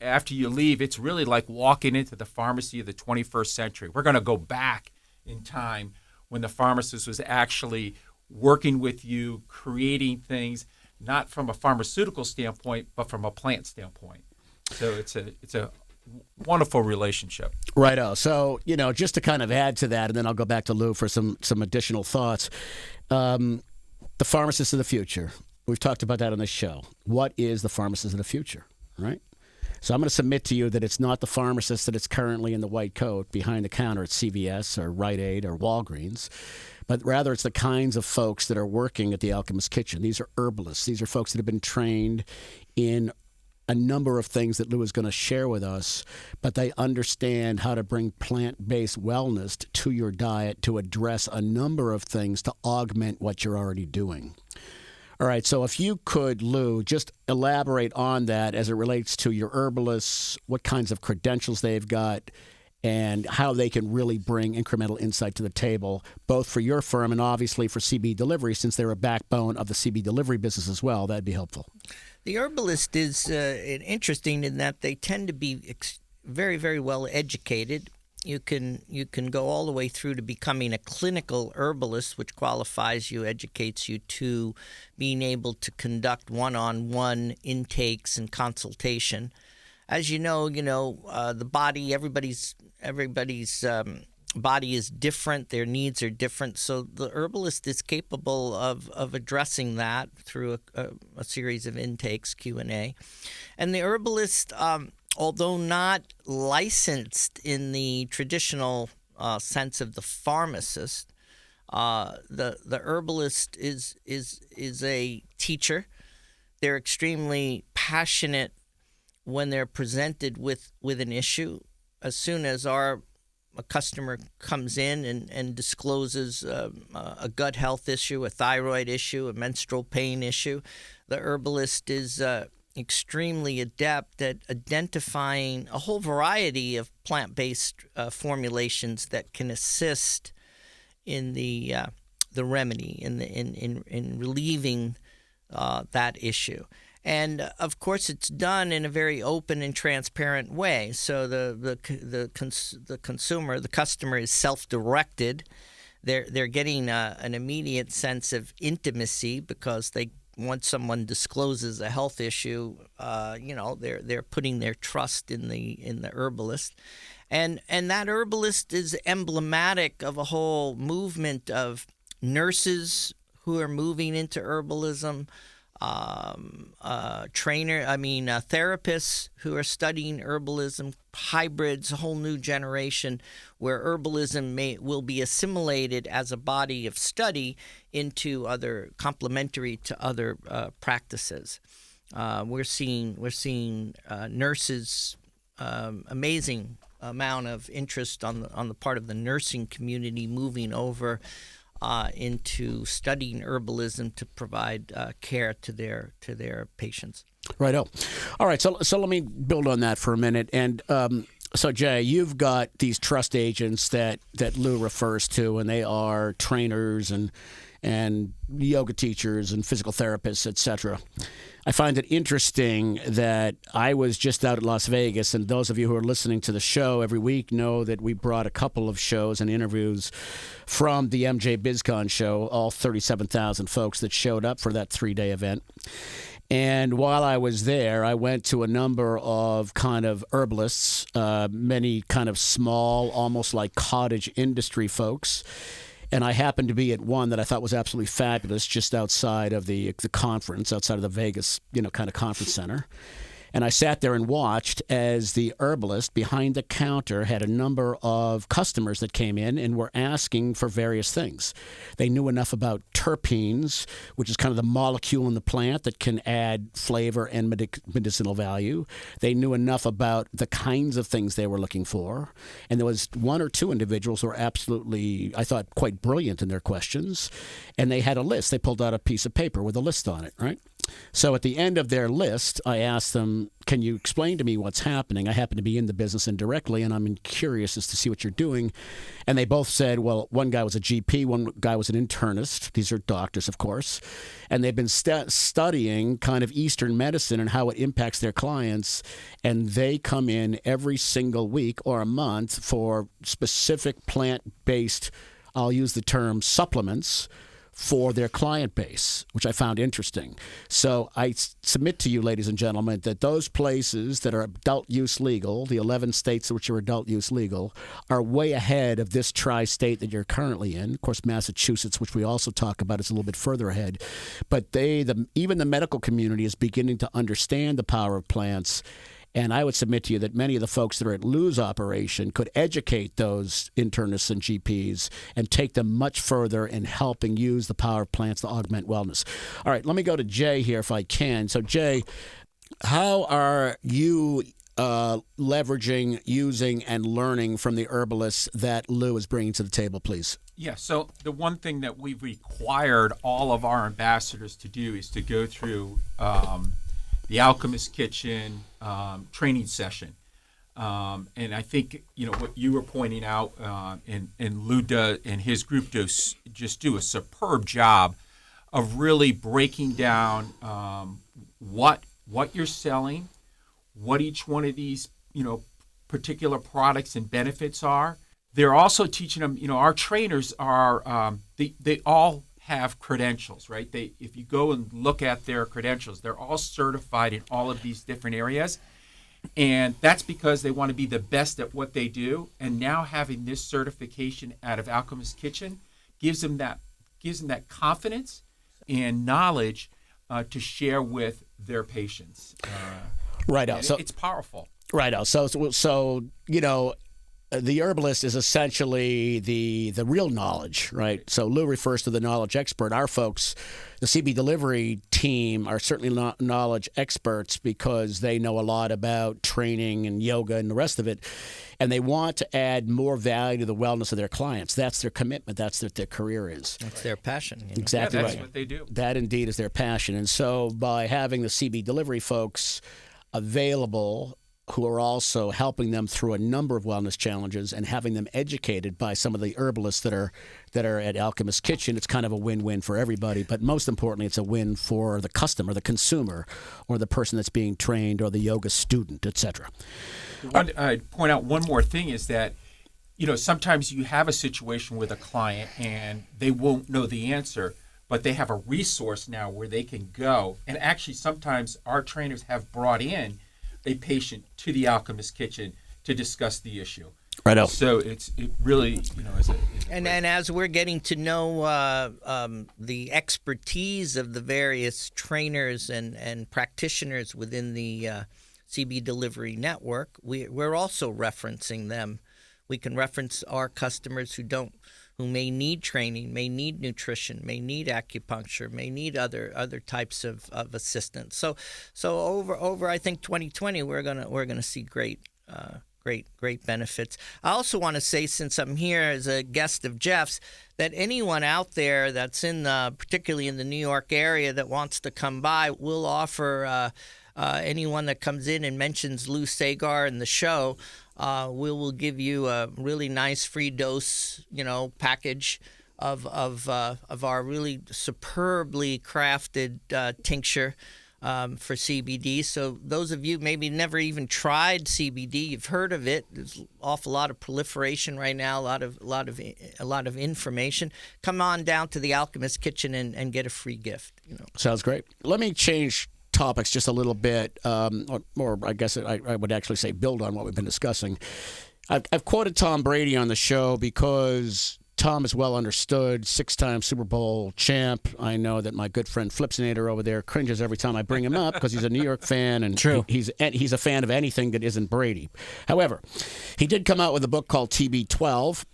after you leave, it's really like walking into the pharmacy of the 21st century. We're going to go back in time when the pharmacist was actually working with you, creating things, not from a pharmaceutical standpoint, but from a plant standpoint. So it's a wonderful relationship.
Righto. So, just to kind of add to that, and then I'll go back to Lou for some additional thoughts. The pharmacist of the future. We've talked about that on this show. What is the pharmacist of the future, right? So I'm going to submit to you that it's not the pharmacist that is currently in the white coat behind the counter at CVS or Rite Aid or Walgreens, but rather it's the kinds of folks that are working at the Alchemist Kitchen. These are herbalists. These are folks that have been trained in a number of things that Lou is going to share with us, but they understand how to bring plant-based wellness to your diet to address a number of things to augment what you're already doing. All right, so if you could, Lou, just elaborate on that as it relates to your herbalists, what kinds of credentials they've got, and how they can really bring incremental insight to the table, both for your firm and obviously for CB Delivery, since they're a backbone of the CB Delivery business as well. That'd be helpful.
The herbalist is interesting in that they tend to be very, very well educated. You can go all the way through to becoming a clinical herbalist, which qualifies you, educates you to being able to conduct one-on-one intakes and consultation. As you know, the body, everybody's body is different. Their needs are different. So the herbalist is capable of addressing that through a series of intakes, Q&A. And the herbalist, although not licensed in the traditional sense of the pharmacist, the herbalist is a teacher. They're extremely passionate when they're presented with an issue. As soon as a customer comes in and discloses a gut health issue, a thyroid issue, a menstrual pain issue, the herbalist is extremely adept at identifying a whole variety of plant-based formulations that can assist in the remedy, in relieving that issue. And of course, it's done in a very open and transparent way. So the consumer, the customer, is self-directed. They're getting an immediate sense of intimacy because once someone discloses a health issue, they're putting their trust in the herbalist, and that herbalist is emblematic of a whole movement of nurses who are moving into herbalism. Therapists who are studying herbalism, hybrids, a whole new generation where herbalism will be assimilated as a body of study into other complementary to other practices. We're seeing nurses, amazing amount of interest on the part of the nursing community moving over into studying herbalism to provide care to their patients.
Right. Oh, all right. So let me build on that for a minute. And so Jay, you've got these trust agents that Lou refers to, and they are trainers and yoga teachers and physical therapists, etc. I find it interesting that I was just out at Las Vegas, and those of you who are listening to the show every week know that we brought a couple of shows and interviews from the MJ BizCon show, all 37,000 folks that showed up for that 3-day event. And while I was there, I went to a number of kind of herbalists, many kind of small, almost like cottage industry folks. And I happened to be at one that I thought was absolutely fabulous, just outside of the conference, outside of the Vegas, kind of conference center. And I sat there and watched as the herbalist behind the counter had a number of customers that came in and were asking for various things. They knew enough about terpenes, which is kind of the molecule in the plant that can add flavor and medicinal value. They knew enough about the kinds of things they were looking for. And there was one or two individuals who were absolutely, I thought, quite brilliant in their questions. And they had a list. They pulled out a piece of paper with a list on it, right? So at the end of their list, I asked them, can you explain to me what's happening? I happen to be in the business indirectly, and I'm curious as to see what you're doing. And they both said, well, one guy was a GP, one guy was an internist. These are doctors, of course. And they've been studying kind of Eastern medicine and how it impacts their clients. And they come in every single week or a month for specific plant-based, I'll use the term supplements, for their client base, which I found interesting. So I submit to you, ladies and gentlemen, that those places that are adult use legal, the 11 states which are adult use legal, are way ahead of this tri-state that you're currently in. Of course, Massachusetts, which we also talk about, is a little bit further ahead. But even the medical community is beginning to understand the power of plants. And I would submit to you that many of the folks that are at Lou's operation could educate those internists and GPs and take them much further in helping use the power of plants to augment wellness. All right, let me go to Jay here if I can. So, Jay, how are you leveraging, using, and learning from the herbalists that Lou is bringing to the table, please?
Yeah, so the one thing that we've required all of our ambassadors to do is to go through the Alchemist Kitchen training session. And I think, what you were pointing out, and Lou and his group just do a superb job of really breaking down what you're selling, what each one of these, particular products and benefits are. They're also teaching them, our trainers are, they all have credentials, right? If you go and look at their credentials, they're all certified in all of these different areas. And that's because they want to be the best at what they do. And now having this certification out of Alchemist Kitchen gives them that confidence and knowledge to share with their patients.
Right out. So
it's powerful.
Right out. So the herbalist is essentially the real knowledge, right? So Lou refers to the knowledge expert. Our folks, the CB delivery team, are certainly not knowledge experts because they know a lot about training and yoga and the rest of it. And they want to add more value to the wellness of their clients. That's their commitment. That's what their career is.
That's their passion.
Exactly
that's
right.
What they do.
That indeed is their passion. And so by having the CB delivery folks available, who are also helping them through a number of wellness challenges and having them educated by some of the herbalists that are at Alchemist Kitchen, it's kind of a win-win for everybody. But most importantly, it's a win for the customer, the consumer, or the person that's being trained, or the yoga student, etc.
I'd point out one more thing is that, sometimes you have a situation with a client and they won't know the answer, but they have a resource now where they can go. And actually, sometimes our trainers have brought in a patient to the Alchemist Kitchen to discuss the issue.
Right on.
So it really, is a
and as we're getting to know the expertise of the various trainers and practitioners within the CB Delivery Network, we're also referencing them. We can reference our customers who may need training, may need nutrition, may need acupuncture, may need other types of assistance. So over I think 2020 we're gonna see great benefits. I also want to say, since I'm here as a guest of Jeff's, that anyone out there that's particularly in the New York area that wants to come by, we'll offer anyone that comes in and mentions Lou Sagar in the show. We will give you a really nice free dose, package of our really superbly crafted tincture for CBD. So those of you maybe never even tried CBD, you've heard of it. There's an awful lot of proliferation right now, a lot of information. Come on down to the Alchemist Kitchen and get a free gift.
Sounds great. Let me change topics just a little bit, or I guess I would actually say build on what we've been discussing. I've quoted Tom Brady on the show because Tom is well understood, 6-time Super Bowl champ. I know that my good friend Flipsinator over there cringes every time I bring him up because he's a New York fan and
True.
He's a fan of anything that isn't Brady. However, he did come out with a book called TB12,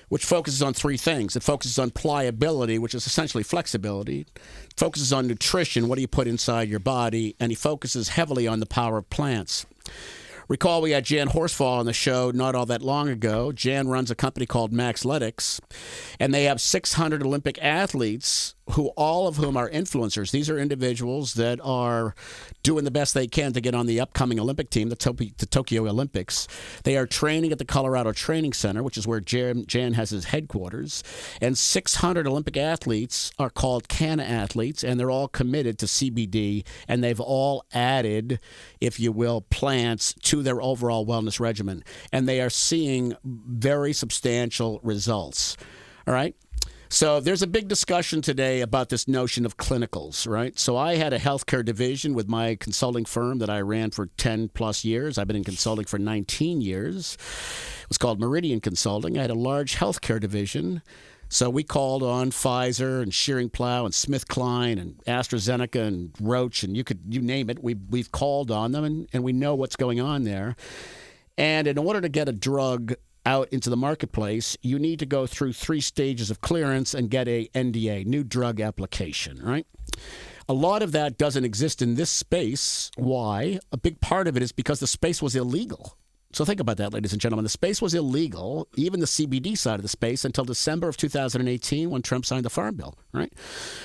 which focuses on three things. It focuses on pliability, which is essentially flexibility. It focuses on nutrition, what do you put inside your body, and he focuses heavily on the power of plants. Recall we had Jan Horsfall on the show not all that long ago. Jan runs a company called Maxletics, and they have 600 Olympic athletes, all of whom are influencers. These are individuals that are doing the best they can to get on the upcoming Olympic team, the Tokyo Olympics. They are training at the Colorado Training Center, which is where Jan has his headquarters. And 600 Olympic athletes are called CANA athletes, and they're all committed to CBD, and they've all added, if you will, plants to their overall wellness regimen. And they are seeing very substantial results. All right? So there's a big discussion today about this notion of clinicals, right? So I had a healthcare division with my consulting firm that I ran for 10 plus years. I've been in consulting for 19 years. It was called Meridian Consulting. I had a large healthcare division. So we called on Pfizer and Shearing Plow and SmithKline and AstraZeneca and Roche and you name it. We've called on them and we know what's going on there. And in order to get a drug out into the marketplace, you need to go through 3 stages of clearance and get a NDA, new drug application, right? A lot of that doesn't exist in this space. Why? A big part of it is because the space was illegal. So think about that, ladies and gentlemen. The space was illegal, even the CBD side of the space, until December of 2018 when Trump signed the Farm Bill, right?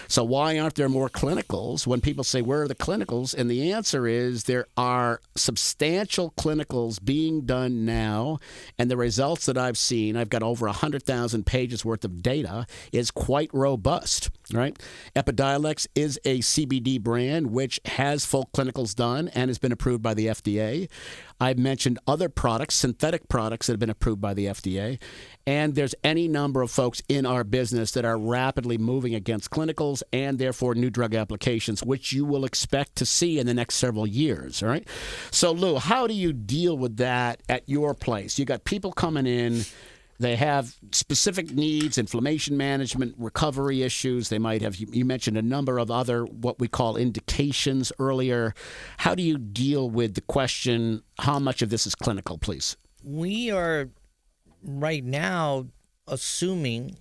So why aren't there more clinicals when people say, where are the clinicals? And the answer is there are substantial clinicals being done now, and the results that I've seen, I've got over 100,000 pages worth of data, is quite robust, right? Epidiolex is a CBD brand which has full clinicals done and has been approved by the FDA. I've mentioned other products, synthetic products that have been approved by the FDA. And there's any number of folks in our business that are rapidly moving against clinicals and therefore new drug applications, which you will expect to see in the next several years. All right. So, Lou, how do you deal with that at your place? You got people coming in. They have specific needs, inflammation management, recovery issues. They might have, you mentioned a number of other what we call indications earlier. How do you deal with the question, how much of this is clinical, please?
We are right now assuming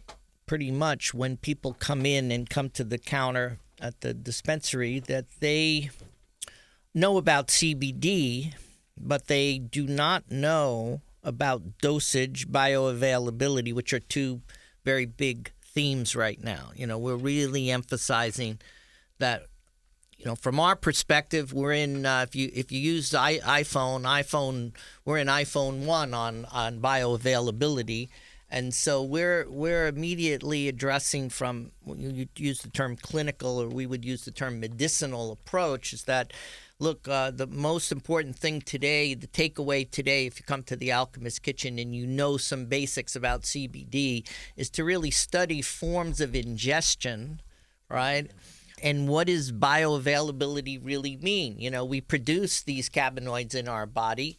pretty much when people come in and come to the counter at the dispensary that they know about CBD, but they do not know about dosage, bioavailability, which are 2 very big themes right now. You know, we're really emphasizing that, you know, from our perspective, we're in, if you use iPhone, we're in iPhone 1 on bioavailability. And so we're immediately addressing from, you use the term clinical, or we would use the term medicinal approach, is that, look, the most important thing today, the takeaway today, if you come to the Alchemist Kitchen and you know some basics about CBD, is to really study forms of ingestion, right? And what does bioavailability really mean? You know, we produce these cannabinoids in our body.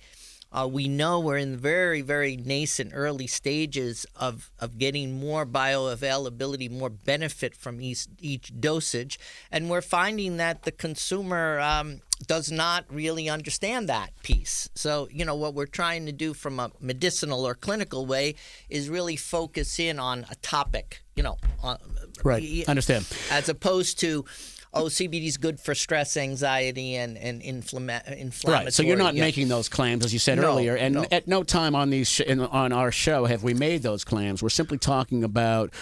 We know we're in very, very nascent early stages of getting more bioavailability, more benefit from each dosage. And we're finding that the consumer does not really understand that piece. So, you know, what we're trying to do from a medicinal or clinical way is really focus in on a topic, you know.
Right, understand.
As opposed to, CBD is good for stress, anxiety, and inflammatory.
Right. So you're not making those claims, as you said earlier, and at no time on these on our show have we made those claims. We're simply talking about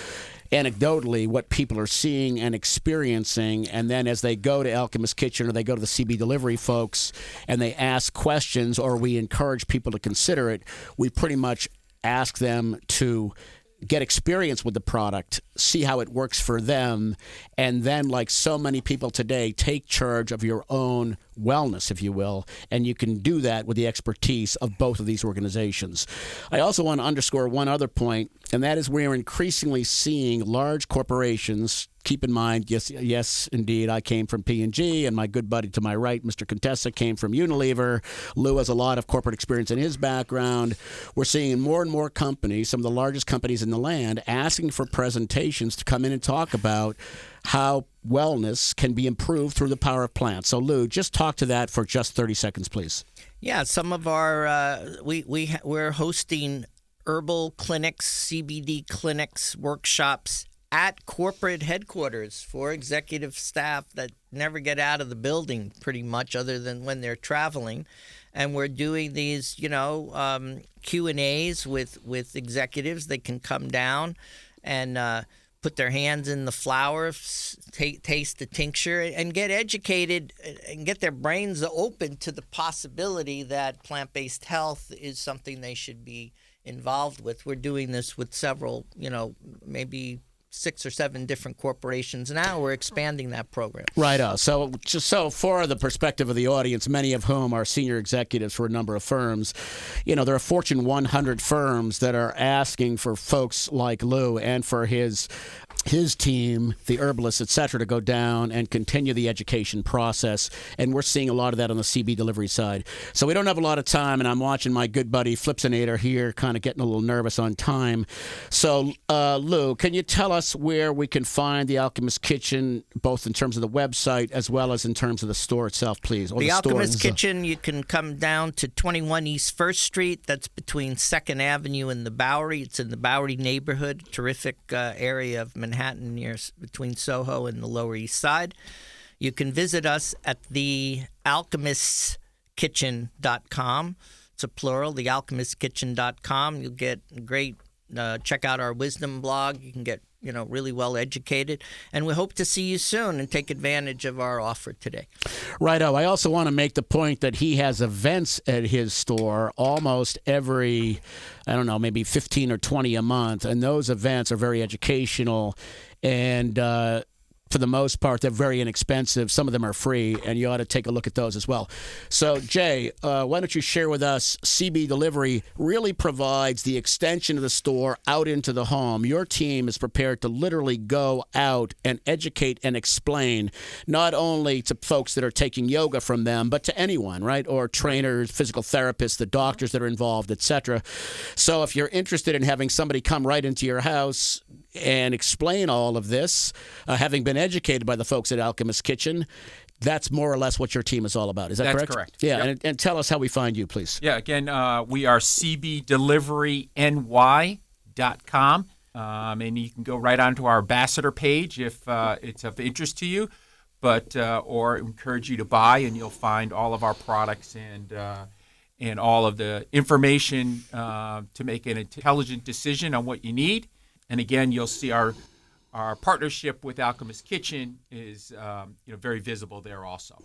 anecdotally what people are seeing and experiencing, and then as they go to Alchemist Kitchen or they go to the CB delivery folks and they ask questions or we encourage people to consider it, we pretty much ask them to get experience with the product see how it works for them, and then, like so many people today, take charge of your own wellness, if you will, and you can do that with the expertise of both of these organizations. I also want to underscore one other point, and that is we're increasingly seeing large corporations. Keep in mind, yes, indeed, I came from P&G, and my good buddy to my right, Mr. Contessa, came from Unilever. Lou has a lot of corporate experience in his background. We're seeing more and more companies, some of the largest companies in the land, asking for presentations to come in and talk about how wellness can be improved through the power of plants. So, Lou, just talk to that for just 30 seconds, please.
Yeah, some of our we're hosting herbal clinics, CBD clinics, workshops at corporate headquarters for executive staff that never get out of the building pretty much other than when they're traveling. And we're doing these, Q&As with executives. They can come down and put their hands in the flowers, taste the tincture, and get educated and get their brains open to the possibility that plant-based health is something they should be involved with. We're doing this with several, maybe 6 or 7 different corporations now. We're expanding that program.
Right. So just so for the perspective of the audience, many of whom are senior executives for a number of firms, there are Fortune 100 firms that are asking for folks like Lou and for his team, the herbalists, et cetera, to go down and continue the education process. And we're seeing a lot of that on the CB delivery side. So we don't have a lot of time, and I'm watching my good buddy Flipsinator here kind of getting a little nervous on time. So, Lou, can you tell us where we can find the Alchemist Kitchen, both in terms of the website as well as in terms of the store itself, please?
The Alchemist Kitchen, you can come down to 21 East 1st Street. That's between 2nd Avenue and the Bowery. It's in the Bowery neighborhood, terrific area of Manhattan, between Soho and the Lower East Side. You can visit us at the alchemistkitchen.com. It's a plural, the alchemistkitchen.com. You'll get great, check out our wisdom blog. You can get, really well educated. And we hope to see you soon and take advantage of our offer today.
Righto. I also want to make the point that he has events at his store almost every, maybe 15 or 20 a month. And those events are very educational and for the most part, they're very inexpensive. Some of them are free, and you ought to take a look at those as well. So, Jay, why don't you share with us, CB Delivery really provides the extension of the store out into the home. Your team is prepared to literally go out and educate and explain, not only to folks that are taking yoga from them, but to anyone, right? Or trainers, physical therapists, the doctors that are involved, etc. So if you're interested in having somebody come right into your house and explain all of this, having been educated by the folks at Alchemist Kitchen, that's more or less what your team is all about. Is that correct?
That's correct.
Yeah,
Yep.
and tell us how we find you, please.
Yeah, again, we are cbdeliveryny.com, and you can go right onto our ambassador page if it's of interest to you, but or encourage you to buy, and you'll find all of our products and all of the information to make an intelligent decision on what you need. And again, you'll see our partnership with Alchemist Kitchen is very visible there also.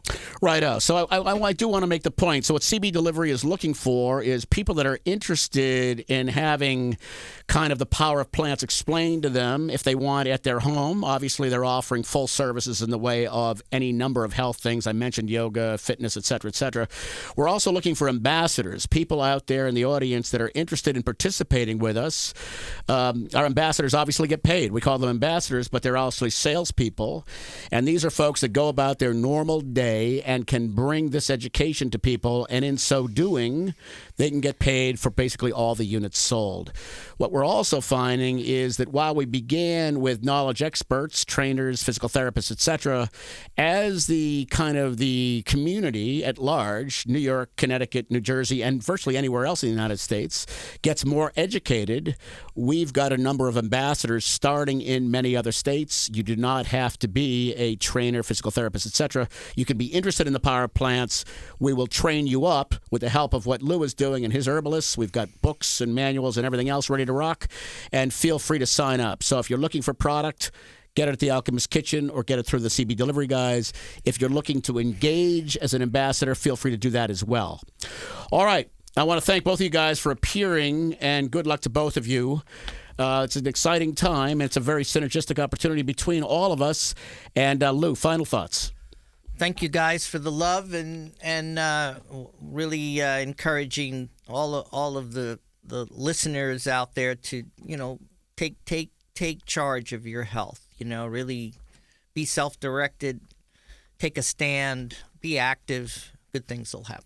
Right. So I do want to make the point. So what CB Delivery is looking for is people that are interested in having kind of the power of plants explained to them if they want at their home. Obviously, they're offering full services in the way of any number of health things. I mentioned yoga, fitness, et cetera, et cetera. We're also looking for ambassadors, people out there in the audience that are interested in participating with us. Our ambassadors obviously get paid. We call them ambassadors, but they're also salespeople. And these are folks that go about their normal day and can bring this education to people. And in so doing, they can get paid for basically all the units sold. What we're also finding is that while we began with knowledge experts, trainers, physical therapists, etc., as the kind of the community at large, New York, Connecticut, New Jersey, and virtually anywhere else in the United States, gets more educated, we've got a number of ambassadors starting in many other states. You do not have to be a trainer, physical therapist, etc. You can be interested in the power of plants. We will train you up with the help of what Lou is doing and his herbalists. We've got books and manuals and everything else ready to rock. And feel free to sign up. So if you're looking for product, get it at the Alchemist Kitchen or get it through the CB Delivery guys. If you're looking to engage as an ambassador, feel free to do that as well. All right. I want to thank both of you guys for appearing, and good luck to both of you. It's an exciting time. It's a very synergistic opportunity between all of us. And Lou, final thoughts.
Thank you guys for the love and really encouraging all of the listeners out there to take charge of your health. Really be self-directed, take a stand, be active. Good things will happen.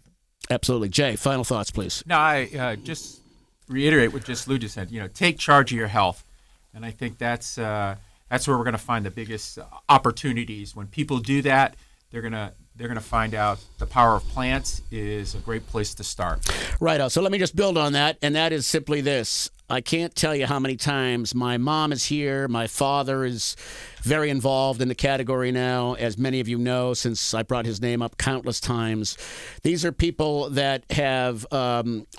Absolutely, Jay. Final thoughts, please.
No, I just reiterate what Lou just said. Take charge of your health, and I think that's where we're going to find the biggest opportunities. When people do that, they're gonna find out the power of plants is a great place to start.
Right. So let me just build on that, and that is simply this. I can't tell you how many times my mom is here. My father is very involved in the category now, as many of you know, since I brought his name up countless times. These are people that have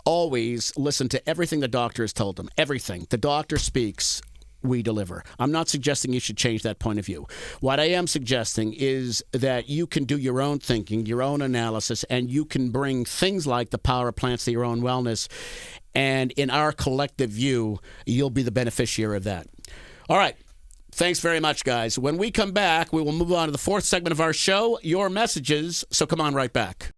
always listened to everything the doctor has told them. Everything. The doctor speaks. We deliver. I'm not suggesting you should change that point of view. What I am suggesting is that you can do your own thinking, your own analysis, and you can bring things like the power of plants to your own wellness. And in our collective view, you'll be the beneficiary of that. All right. Thanks very much, guys. When we come back, we will move on to the fourth segment of our show, your messages. So come on right back.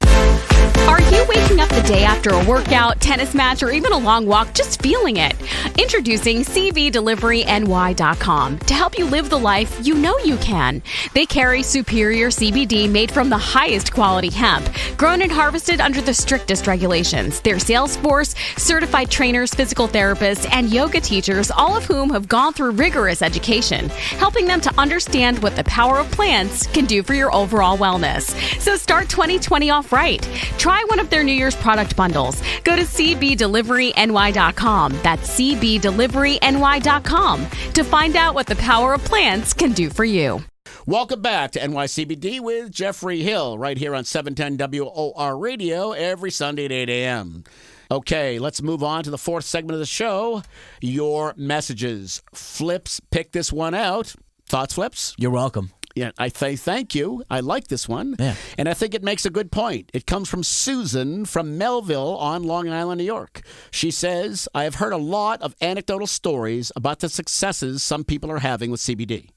Are you waking up the day after a workout, tennis match, or even a long walk just feeling it? Introducing CBDeliveryNY.com to help you live the life you know you can. They carry superior CBD made from the highest quality hemp, grown and harvested under the strictest regulations. Their sales force, certified trainers, physical therapists, and yoga teachers, all of whom have gone through rigorous education, helping them to understand what the power of plants can do for your overall wellness. So start 2020 off right. Try one of their New Year's product bundles. Go to CBDeliveryNY.com. That's CBDeliveryNY.com to find out what the power of plants can do for you.
Welcome back to NYCBD with Jeffrey Hill, right here on 710 WOR Radio every Sunday at 8 a.m. Okay, let's move on to the fourth segment of the show, your messages. Flips, pick this one out. Thoughts, Flips?
You're welcome.
Yeah, I thank you. I like this one.
Yeah.
And I think it makes a good point. It comes from Susan from Melville on Long Island, New York. She says, I have heard a lot of anecdotal stories about the successes some people are having with CBD.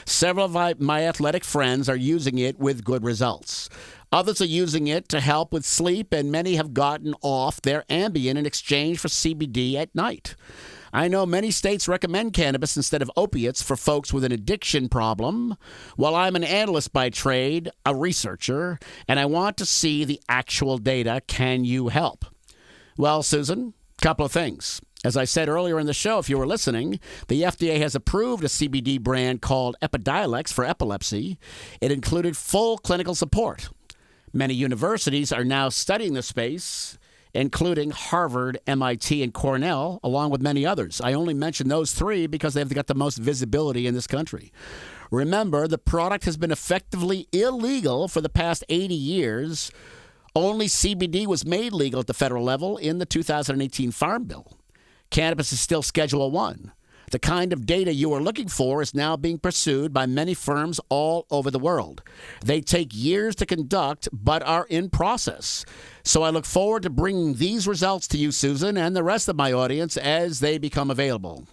Several of my athletic friends are using it with good results. Others are using it to help with sleep, and many have gotten off their Ambien in exchange for CBD at night. I know many states recommend cannabis instead of opiates for folks with an addiction problem. While I'm an analyst by trade, a researcher, and I want to see the actual data, can you help? Well, Susan, a couple of things. As I said earlier in the show, if you were listening, the FDA has approved a CBD brand called Epidiolex for epilepsy. It included full clinical support. Many universities are now studying the space, including Harvard, MIT, and Cornell, along with many others. I only mention those three because they've got the most visibility in this country. Remember, the product has been effectively illegal for the past 80 years. Only CBD was made legal at the federal level in the 2018 Farm Bill. Cannabis is still Schedule 1. The kind of data you are looking for is now being pursued by many firms all over the world. They take years to conduct, but are in process. So I look forward to bringing these results to you, Susan, and the rest of my audience as they become available.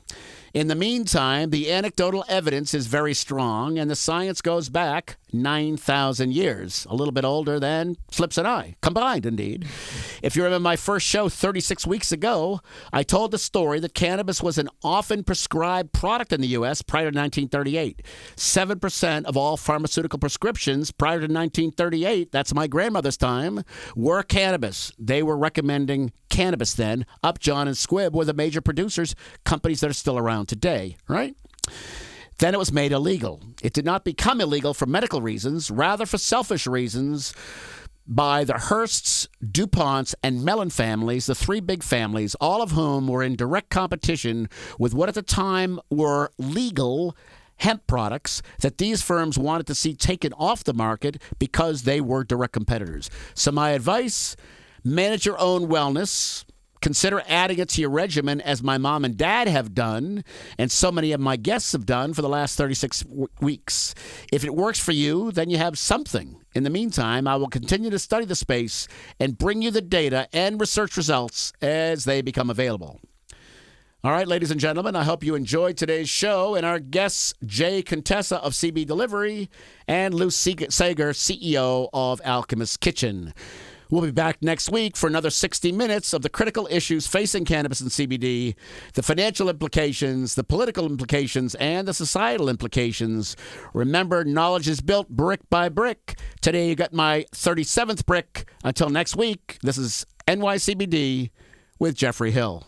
In the meantime, the anecdotal evidence is very strong, and the science goes back 9,000 years, a little bit older than Flips and I, combined indeed. If you remember my first show 36 weeks ago, I told the story that cannabis was an often prescribed product in the U.S. prior to 1938. 7% of all pharmaceutical prescriptions prior to 1938, that's my grandmother's time, were cannabis. They were recommending cannabis then. Upjohn and Squibb were the major producers, companies that are still around today, right? Then it was made illegal. It did not become illegal for medical reasons, rather for selfish reasons by the Hearsts, DuPonts, and Mellon families, the three big families, all of whom were in direct competition with what at the time were legal hemp products that these firms wanted to see taken off the market because they were direct competitors. So my advice, manage your own wellness. Consider adding it to your regimen as my mom and dad have done, and so many of my guests have done for the last 36 weeks. If it works for you, then you have something. In the meantime, I will continue to study the space and bring you the data and research results as they become available. All right, ladies and gentlemen, I hope you enjoyed today's show and our guests, Jay Contessa of CB Delivery and Lou Sagar, CEO of Alchemist Kitchen. We'll be back next week for another 60 minutes of the critical issues facing cannabis and CBD, the financial implications, the political implications, and the societal implications. Remember, knowledge is built brick by brick. Today you got my 37th brick. Until next week, this is NYCBD with Jeffrey Hill.